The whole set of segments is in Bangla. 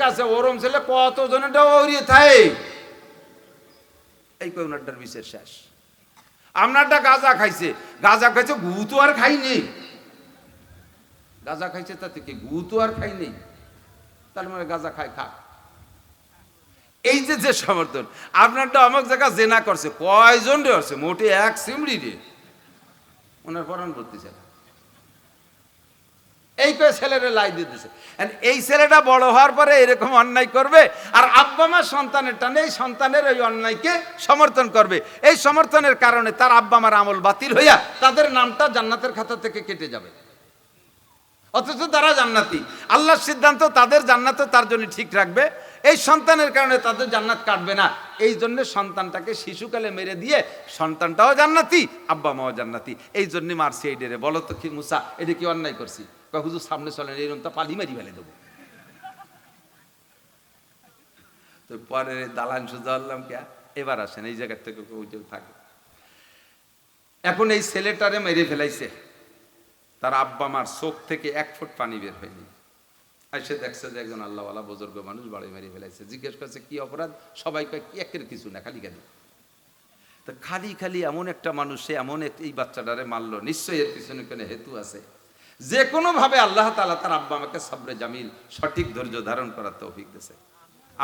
আছে ওরম ছেলে কত জনেটা ওরিয়ে থাকে এই কই ওনারটার বিশেষ শেষ। আপনারটা গাঁজা খাইছে গু তো আর খাইনি, গাঁজা খাইছে তাতে কি গু তো আর খাইনি, তার মানে গাঁজা খায় খা। এই যে যে সমর্থন আপনারটা অমুক জায়গা জেনা করছে, কয়জন রে করছে, মোটে এক সিমড়ি রে, ওনার পরাণ করতেছে এই করে ছেলেরে লাই দিতেছে। এই ছেলেটা বড় হওয়ার পরে এরকম অন্যায় করবে, আর আব্বা মা সন্তানের টানে এই সন্তানের ওই অন্যায়কে সমর্থন করবে। এই সমর্থনের কারণে তার আব্বা মার আমল বাতিল হইয়া তাদের নামটা জান্নাতের খাতা থেকে কেটে যাবে, অথচ তারা জান্নাতি। আল্লাহর সিদ্ধান্ত তাদের জান্নাত তার জন্য ঠিক রাখবে, এই সন্তানের কারণে তাদের জান্নাত কাটবে না। এই জন্য সন্তানটাকে শিশুকালে মেরে দিয়ে সন্তানটাও জান্নাতি আব্বা মাও জান্নাতি, এই জন্য মারছি এই ডেরে। বলো তো কি মুসা এটা কি অন্যায় করছি? হুজুর সামনে চলেন, এই রকমটা পালি মারি ফেলে দেবো। তো পরে দালান সোজা আনলাম কে, এবার আসেন এই জায়গার থেকে থাকে। এখন এই ছেলেটারে মেরে ফেলাইছে, তার আব্বা মার চোখ থেকে 1 ফুট পানি বের হয়নি। এসে দেখছে যে একজন আল্লাহওয়ালা বুজুর্গ মানুষ বাড়ি মেরে ফেলাইছে। জিজ্ঞেস করছে কি অপরাধ? সবাই কয় কি একের কিছু না, খালি খালি। তো খালি খালি এমন একটা মানুষ, সে এমন এই বাচ্চাটারে মারলো, নিশ্চয়ই এর পিছনে কোনো হেতু আছে। যে কোনো ভাবে আল্লাহ তাআলা তার আব্বা আমাকে সবরে জামিল, সঠিক ধৈর্য ধারণ করার তৌফিক দিয়েছে।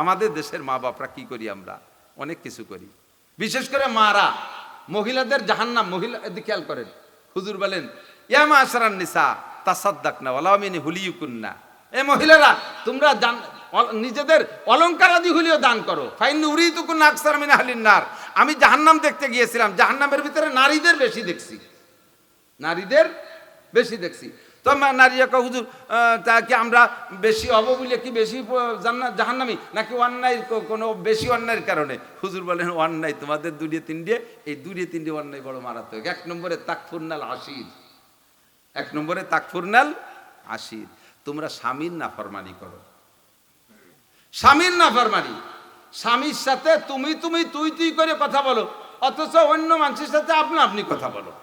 আমাদের দেশের মা বাপরা কি করি, আমরা অনেক কিছু করি, বিশেষ করে মারা। মহিলাদের জাহান্নাম, মহিলা এদিকে খেয়াল করেন, হুজুর বলেন ইয়া মাশারান নিসা তাসাদদাকনা ওয়ালা মিন হুলিয়ুকুন্না, এ মহিলারা তোমরা নিজেদের অলংকার আদি হলিও দান করো। ফাইন উরিতুকুন্না আকসার মিন আহলিন নার, আমি জাহান্নাম দেখতে গিয়েছিলাম, জাহান্নামের ভিতরে নারীদের বেশি দেখছি, নারীদের বেশি দেখছি। তো নারীরা কয় হুজুর তা কি আমরা বেশি হব বলে কি বেশি জাহান্নামী, নাকি অন্যায় কোনো বেশি অন্যায়ের কারণে? হুজুর বলেন অন্যায় তোমাদের 2-3 এই 2-3 অন্যায় বড় মারাত্মক। 1 নম্বরে তাকফুরনাল আশির, 1 নম্বরে তাকফুরনাল আশির, তোমরা স্বামীর নাফরমানি করো। স্বামীর নাফরমানি, স্বামীর সাথে তুমি তুমি তুই তুই করে কথা বলো, অথচ অন্য মানুষের সাথে আপনি আপনি কথা বলো।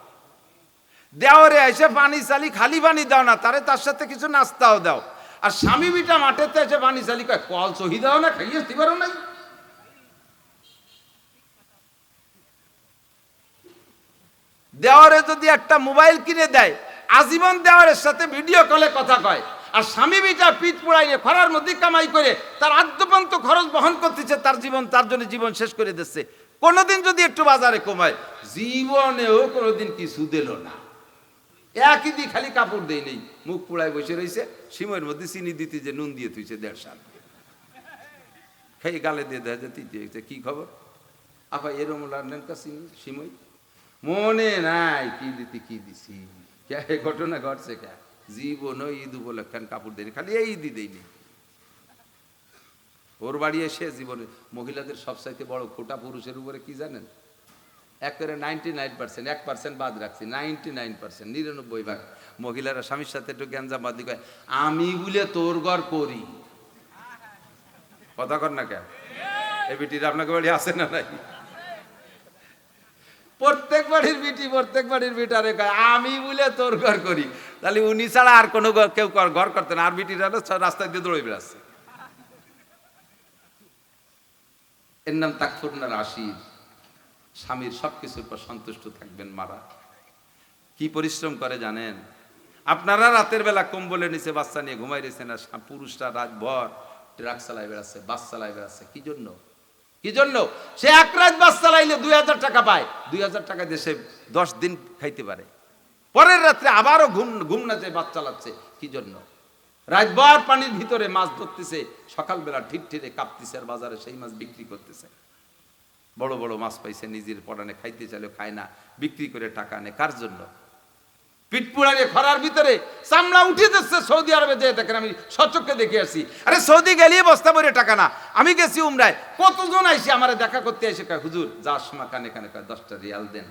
দেওয়ারে এসে পানি চালি, খালি পানি দাও না তারে, তার সাথে কিছু নাস্তাও দাও। আর স্বামী বিটা মাঠেতে এসে পানি চালি কয় কল সহি দাও না, খাইয়ে আসতে পারো নাই। দেওয়ারে যদি একটা মোবাইল কিনে দেয়, আজীবন দেওয়ারের সাথে ভিডিও কলে কথা কয়, আর স্বামী বিটা পিঠ পোড়াইয়ে খরার মধ্যে কামাই করে তার আদ্যপন্ত খরচ বহন করতেছে, তার জীবন, তার জন্য জীবন শেষ করে দিচ্ছে। কোনোদিন যদি একটু বাজারে কমায়, জীবনেও কোনোদিন কিছু দিল না, একই দিয়ে খালি কাপড় দেয় নেই, মুখ পোড়ায় বসে রয়েছে, সিমের মধ্যে চিনি দিতে যে নুন দিয়ে তুইছে 1.5 সাল, খেয়ে গালে দিয়ে দেয় যে তিতে হয়েছে। কি খবর আপা এরম রান্নেন কা সিমই মনে নাই কি দিতে কি দিছি, ঘটনা ঘটছে কে? জীবন ঈদ উপলক্ষে কাপড় দেয়নি, খালি এই ঈদই দেয়নি। ওর বাড়ি এসে জীবনে মহিলাদের সবচাইতে বড় খোটা পুরুষের উপরে কি জানেন? একেবারে 99%, 1% বাদ রাখছি, 99%, 99% মহিলারা স্বামীর সাথে একটু গ্যাঞ্জাম বাদি কয় আমি বলে তোর ঘর করি। কথা কর না কেন? এই বিটির আপনাকে বাড়ি আছে না নাই? প্রত্যেক বাড়ির বিটি, প্রত্যেক বাড়ির বিটারে কয় আমি বলে তোর ঘর করি। তাহলে উনি ছাড়া আর কোনো কেউ ঘর করতে না, আর বিটিরা রাস্তায় দিয়ে দৌড়ে বেড়াচ্ছে। এর নাম তাকফুরনাল আশির। স্বামীর সবকিছুর পর সন্তুষ্ট থাকবেন মারা। কি পরিশ্রম করে জানেন? আপনারা রাতের বেলা কম্বলের নিচে বাচ্চা নিয়ে ঘুমাই রয়েছেন, আর পুরুষরা রাতভর ট্রাক চালায় বেড়াচ্ছে, বাস চালায় বেড়াচ্ছে। কি জন্য? কি জন্য? সে 1 রাত বাস চালাইলে 2000 টাকা পায়, 2000 টাকা দিয়ে সে 10 দিন খাইতে পারে। পরের রাত্রে আবারও ঘুম না যায় বাস চালাচ্ছে। কি জন্য? রাতভর পানির ভিতরে মাছ ধরতেছে, সকালবেলা ঠিকঠিরে কাঁপতেছে, আর বাজারে সেই মাছ বিক্রি করতেছে। বড় বড় মাছ পাইছে, নিজের পড়ানে খাইতে চাইলেও খায় না, বিক্রি করে টাকা আনে। কার জন্য? পিঠ পুড়াইয়ে খরার ভিতরে চামড়া উঠে যাচ্ছে। সৌদি আরবে যেয়ে দেখেন, আমি সচক্ষে দেখে আসি। আরে সৌদি গেলিয়ে বস্তা ভরে টাকা না। আমি গেছি উমরায়, কতজন আইসি আমার দেখা করতে এসে কয় হুজুর যার সময় কানে কানে কয় 10টা রিয়াল দেন,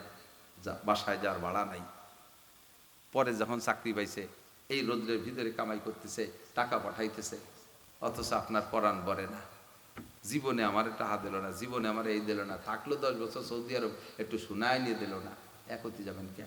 যা বাসায় যাওয়ার ভাড়া নাই। পরে যখন চাকরি পাইছে, এই রোদ্রের ভিতরে কামাই করতেছে, টাকা পাঠাইতেছে, অথচ আপনার পরাণ ভরে না। জীবনে আমার টাকা দিল না, জীবনে আমার এই দিল না, থাকলো 10 বছর সৌদি আরব, একটু শোনায় নিয়ে দিল না। একতি যাবেন কে?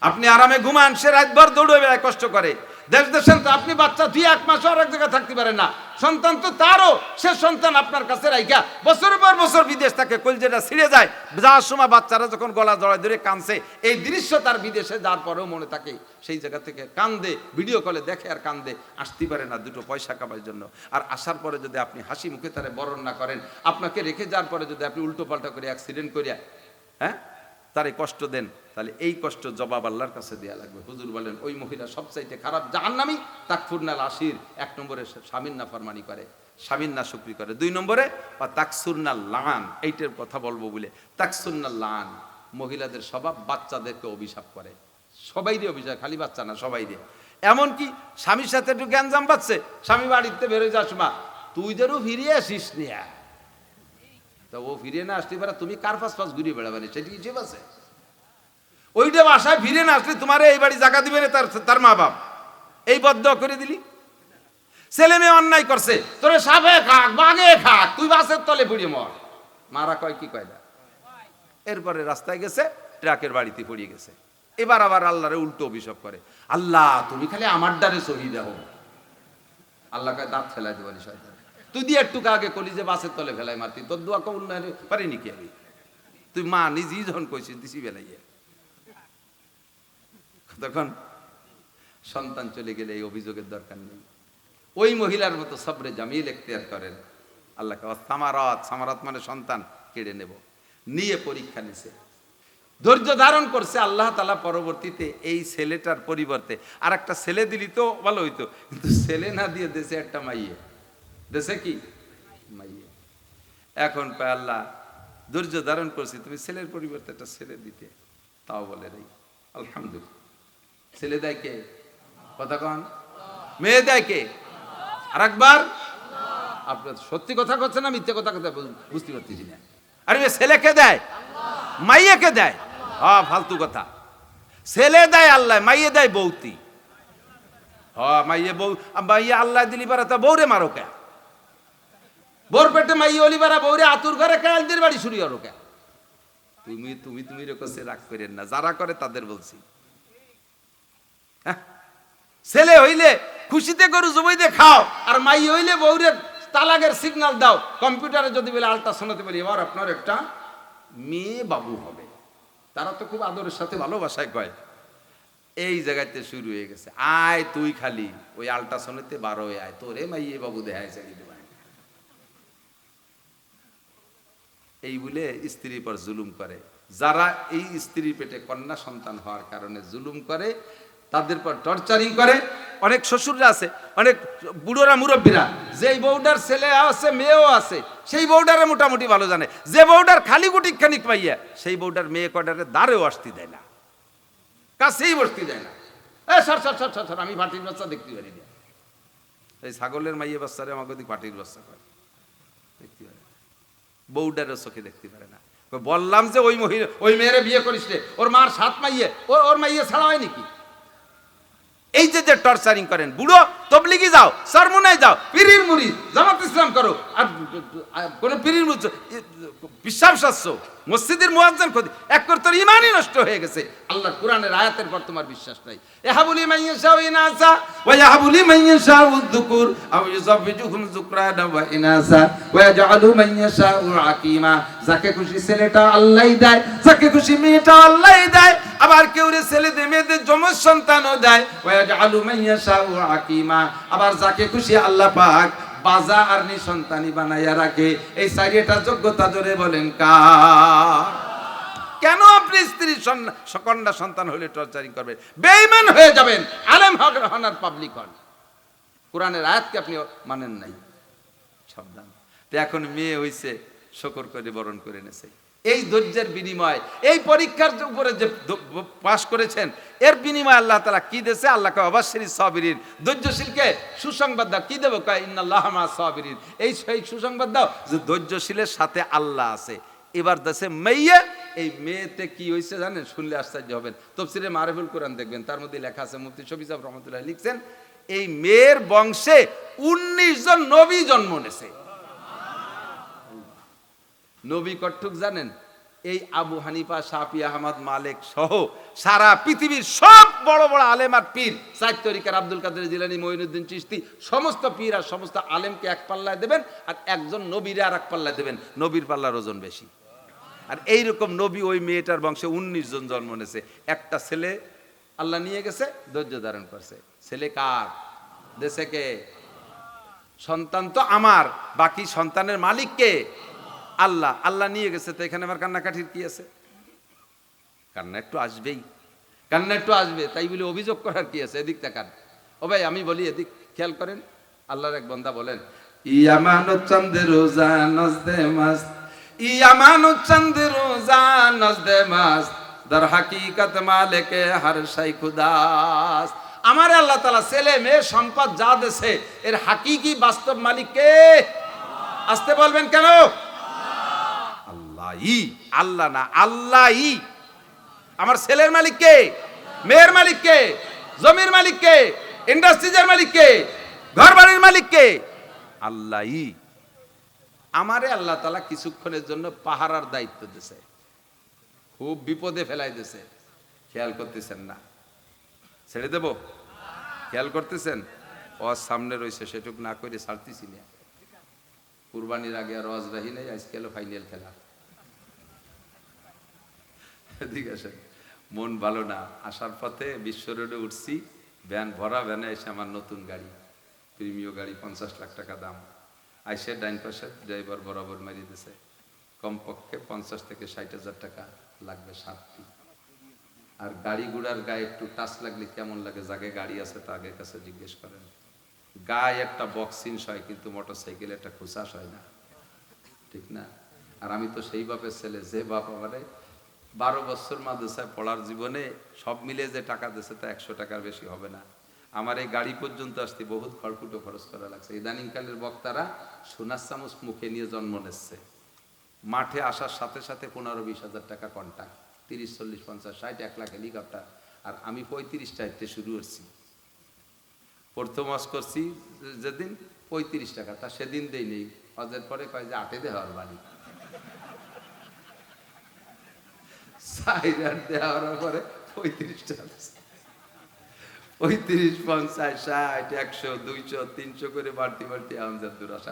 আপনি আরামে ঘুমান, সে রাতভর দৌড়ে বেড়ায়, কষ্ট করে। দেশ দেশান্তর আপনি বাচ্চা 2-1 মাস আর এক জায়গায় থাকতে পারেন না, সন্তান তো তারও, সে সন্তান আপনার কাছে রাইখা বছরের পর বছর বিদেশ থাকে, কলজেটা ছিঁড়ে যায়, যাওয়ার সময় বাচ্চারা যখন গলা জড়ায় ধরে কাঁদছে, এই দৃশ্য তার বিদেশে যাওয়ার পরেও মনে থাকে, সেই জায়গা থেকে কান্দে, ভিডিও কলে দেখে আর কান্দে, আসতে পারে না 2 পয়সা কামার জন্য। আর আসার পরে যদি আপনি হাসি মুখে তারে বরণ না করেন, আপনাকে রেখে যাওয়ার পরে যদি আপনি উল্টো পাল্টা করে অ্যাক্সিডেন্ট করিয়া তারে কষ্ট দেন, তাহলে এই কষ্ট জবাব আল্লাহর কাছে দেয়া লাগবে। হুজুর বলেন ওই মহিলা সবচাইতে খারাপ জাহান্নামী, তাকফুরনাল আশির, 1 নম্বরে স্বামীর নাফরমানি করে, স্বামীর নাশুকরি করে, 2 নম্বরে বা তাকসুরনাল লান, এইটার কথা বলবো বলে, তাকসুরনাল লান, মহিলাদের স্বভাব বাচ্চাদেরকে অভিশাপ করে, সবাই দিয়ে অভিশাপ, খালি বাচ্চা না সবাই দিয়ে। এমনকি স্বামীর সাথে একটু গ্যাঞ্জাম পাচ্ছে, স্বামী বাড়িতে বেরোয় যাস মা, তুই যেন ফিরিয়ে আসিস নিয়া, তা ও ফিরে না আসতে পারে, তুমি কার পাশ ঘুরিয়ে বেড়াবে, সেটি হিসেব আছে। ওইটা বাসায় ফিরে না আসলে তোমার এই বাড়ি জায়গা দিবে না তার মা বাপ, এই বদ্ধ করে দিলি। ছেলে মেয়ে অন্যায় করছে, তোরে সাপে খাক বাঘে খাক, তুই বাসের তলে পড়িয়ে মর, মারা কয় কি কয় না। এরপরে রাস্তায় গেছে, ট্রাকের বাড়িতে পড়িয়ে গেছে, এবার আবার আল্লাহরে উল্টো অভিশাপ করে, আল্লাহ তুমি খালি আমার দ্বারে শহীদ হও, আল্লাহ কয় দাঁত ফেলাই দেবানি শয়তান, তুই দিয়ে একটু আগে কলি যে বাসের তলে ফেলাই মারতি, তোর দোয়া কবুল না পারিনি কি আমি, তুই মা নিজেই যখন কইছিস দিছি বেলাইয়ে। তখন সন্তান চলে গেলে এই অভিযোগের দরকার নেই, ওই মহিলার মতো সবরে জামিল এখতিয়ার করেন। আল্লাহকে সামারাত, সামারাত মানে সন্তান কেড়ে নেব, নিয়ে পরীক্ষা নিছে, ধৈর্য ধারণ করছে। আল্লাহ তাআলা পরবর্তীতে এই ছেলেটার পরিবর্তে আর একটা ছেলে দিলি তো ভালো হইতো, কিন্তু ছেলে না দিয়ে দেশে একটা মাইয়ে, দেশে কি মাইয়ে। এখন পায় আল্লাহ ধৈর্য ধারণ করছি, তুমি ছেলের পরিবর্তে একটা ছেলে দিতে, তাও বলে রে আলহামদুলিল্লাহ। ছেলে দেয় কে? কথা কন। মেয়ে দেয় কে? আর একবার আপনার সত্যি কথা করছে না মিথ্যে কথা কথা বুঝতে পারতেছি না। আরে ছেলেকে দেয়, মাইয়াকে দেয়, হ্যাঁ ফালতু কথা। ছেলে দেয় আল্লাহ, মাইয়ে দেয় বৌতি। হ্যাঁ মাইয়ে বউ, মাইয়া আল্লাহ দিলি পারা তা বৌরে মারো কে? বোর পেটে মাইয়ে অলি পারা বৌরে আতুর ঘরে কালদের বাড়ি শুরু করো কে? তুমি তুমি তুমি রেখে রাগ করেন না, যারা করে তাদের বলছি। ছেলে হইলে খুশিতে গরু জবাই দিয়ে খাও, আর মাই হইলে বউরে তালাকের সিগন্যাল দাও। কম্পিউটারে যদি বলে আল্ট্রাসাউন্ডে বলি এবার আপনার একটা মেয়ে বাবু হবে, তারা তো খুব আদরের সাথে ভালোবাসায় কয়। এই জায়গাতে শুরু হয়ে গেছে, আয় তুই খালি ওই আল্ট্রাসাউন্ডেতে 12 হয়ে আয়, তোরে মাইয়ে বাবু দেখায় চাকরি দেবে। এই বলে স্ত্রীর পর জুলুম করে। যারা এই স্ত্রীর পেটে কন্যা সন্তান হওয়ার কারণে জুলুম করে, তাদের পর টর্চারিং করে। অনেক শ্বশুররা আছে, অনেক বুড়োরা মুরব্বীরা, যে বউডার ছেলে আছে মেয়েও আছে, সেই বউডারে মোটামুটি ভালো জানে। যে বউডার খালি গুটি খানিক পাইয়া, সেই বউডার মেয়ে কডারে দাঁড়েও আসতে দেয় না, কাছেই বসতে দেয় না। সর সর সর সর, আমি ভাটির বাচ্চা দেখতে পারি না। এই ছাগলের মাইয়ে বাচ্চারে আমাকে দিক ভাটির বাচ্চা করে দেখতে পারে, বউডারও চোখে দেখতে পারে না। বললাম যে ওই মহিলা ওই মেয়েরে বিয়ে করিস রে, ওর মার 7 মাইয়ে, ওর মাইয়ে ছাড়া হয় নাকি? এই যে টর্চারিং করেন, বুড়ো তবলিগি যাও, সরমুনায় যাও, পীরের মুরিদ জামাত ইসলাম করো, আর কোন পীরের বিশ্বাস আসছো, মসজিদের মুয়াজ্জিন খোদি, এক করে তোর ঈমানই নষ্ট হয়ে গেছে। আল্লাহর কোরআনের আয়াতের পর তোমার বিশ্বাস নাই। ইয়াহাবুলি মাইয়াশা ওয়া ইনাসা ওয়া ইয়াহাবুলি মাইয়াশা উযকুর আও ইউযাবিজুহুম যুকরানা ওয়া ইনাসা ওয়া ইয়াজআলু মাইয়াশা আকিমা। যাকে খুশি ছেলেটা আল্লাহই দেয়, যাকে খুশি মেয়েটা আল্লাহই দেয়। আবার কেউ রে ছেলে দে মেয়েদের যমজ সন্তানও দেয়। ওয়া ইয়াজআলু মাইয়াশা আকিমা। আবার যাকে খুশি আল্লাহ পাক বাজা আর নিঃসন্তানী বানাইয়া রাখে। এই চারিটা যোগ্যতা জোরে বলেন কার? কেন আপনি স্ত্রী কন্যা সন্তান হলে টর্চারিং করবেন? বেঈমান হয়ে যাবেন, আলেম হন আর পাবলিক হন। কোরআনের আয়াতকে আপনি মানেন নাই, সাবধান। তো এখন মেয়ে হইছে, শকর করে বরণ করে নেছে। এই ধৈর্যের বিনিময়, এই পরীক্ষার উপরে যে পাশ করেছেন, এর বিনিময় আল্লাহ তাআলা কি দিয়েছে? আল্লাহকে অবাশশিরি সাবিরিন, ধৈর্যশীলকে সুসংবাদ দাও। কি দেবো? কয় ইন্নাল্লাহা মা সাবিরিন। এই সুসংবাদ দাও যে ধৈর্যশীলের সাথে আল্লাহ আছে। এবার দেশে মেয়ে, এই মেয়েতে কি হয়েছে জানেন? শুনলে আশ্চর্য হবেন। তাফসীরে মারিফুল কোরআন দেখবেন, তার মধ্যে লেখা আছে, মুফতি শফি সাহেব রহমাতুল্লাহ লিখছেন, এই মেয়ের বংশে 19 জন নবী জন্ম নেছে। নবী কট্টুক জানেন? এই আবু হানিফা, শাফি, আহমদ, মালিক সহ সারা পৃথিবীর সব বড় বড় আলেম আর পীর, সাইদ তরিকার আব্দুল কাদের জিলানী, মঈনুদ্দিন চিশতি, সমস্ত পীর আর সমস্ত আলেমকে এক পাল্লায় দেবেন, আর একজন নবীরে আর এক পাল্লায় দেবেন। নবীর পাল্লার ওজন বেশি। আর এইরকম নবী ওই মেয়েটার বংশে 19 জন জন্ম নিয়েছে। একটা ছেলে আল্লাহ নিয়ে গেছে, ধৈর্য ধারণ করছে। ছেলে কার? দেশে কে? সন্তান তো আমার, বাকি সন্তানের মালিক কে? আল্লাহ। আল্লাহ নিয়ে গেছে, তো এখানে আমার কান্নাকাঠির কি আছে? কান্না একটু আসবেই, কান্না একটু আসবে, তাই বলে অভিযোগ করার কি আছে? এদিক তাকান। ও ভাই আমি বলি, এদিক খেয়াল করেন। আল্লাহর এক বান্দা বলেন, ইয়ামানুত চাঁদে রোজা নজদে মাস, ইয়ামানুত চাঁদে রোজা নজদে মাস, দর হাকিকত মালিকে হর শাই খুদাস। আমার আল্লাহ তাআলা ছেলে মেয়ে সম্পদ যা দেছে, এর হাকিকি বাস্তব মালিক কে? আসতে বলবেন কেন? আল্লাহই। আল্লাহ না, আল্লাহই। আমার ছেলের মালিক কে? মেয়ের মালিক কে? জমির মালিক কে? ইন্ডাস্ট্রিজের মালিক কে? ঘর বাড়ির মালিক কে? আল্লাহই। আমারে আল্লাহ তাআলা কিছুক্ষণের জন্য পাহারার দায়িত্ব দিয়েছে, খুব বিপদে ফেলাই দিয়েছে, খেয়াল করতেছেন না? ছেড়ে দেব? খেয়াল করতেছেন? ওয়াজ সামনে রয়েছে, সেটুক না করে ছাড়তেছি না। কুরবানির আগে আর ওয়াজ রাহি নেই, আজকে হলো ফাইনাল খেলা। ঠিক আছে, মন ভালো না। আসার পথে বিশ্ব রোডে উঠছি, ভ্যান ভরা, ভ্যানে এসে আমার নতুন গাড়ি, প্রিমিয় গাড়ি, 50 লাখ টাকা দাম। আইসে ডাইন পাশে ড্রাইভার বরাবর মারিয়ে দিছে, কমপক্ষে 50 থেকে 60,000 টাকা লাগবে সাতটি। আর গাড়ি ঘোড়ার গায়ে একটু টাচ লাগলে কেমন লাগে? জায়গায় গাড়ি আছে তা আগের কাছে জিজ্ঞেস করেন। গায়ে একটা বক্সিংস হয়, কিন্তু মোটর সাইকেলে একটা খুশাস হয় না, ঠিক না? আর আমি তো সেই বাপের ছেলে, যে বাপ আমারে 12 বছর মাদ্রাসায় পড়ার জীবনে সব মিলে যে টাকা দিয়েছে তা 100 টাকার বেশি হবে না। আমার এই গাড়ি পর্যন্ত আসতে বহুত খড়কুটো খরচ করা লাগছে। ইদানিংকালের বক্তারা সোনার চামচ মুখে নিয়ে জন্ম নিচ্ছে। মাঠে আসার সাথে সাথে 15-20 হাজার টাকা কন্ট্যাক্ট, 30, 40, 50, 60, 1 লাখ হেলিকপ্টার। আর আমি 35টা হাইতে শুরু করছি। প্রথম ওয়াজ করছি যেদিন 35 টাকা, তা সেদিন দেই নেই। হজের পরে কয় যে 8 দেওয়ার বাড়ি, দেওয়ার পরে 35 টাকা, 35, 50, 60, 100, 200, 300 করে বাড়তি বাড়তি আমজাদ দূর আসা।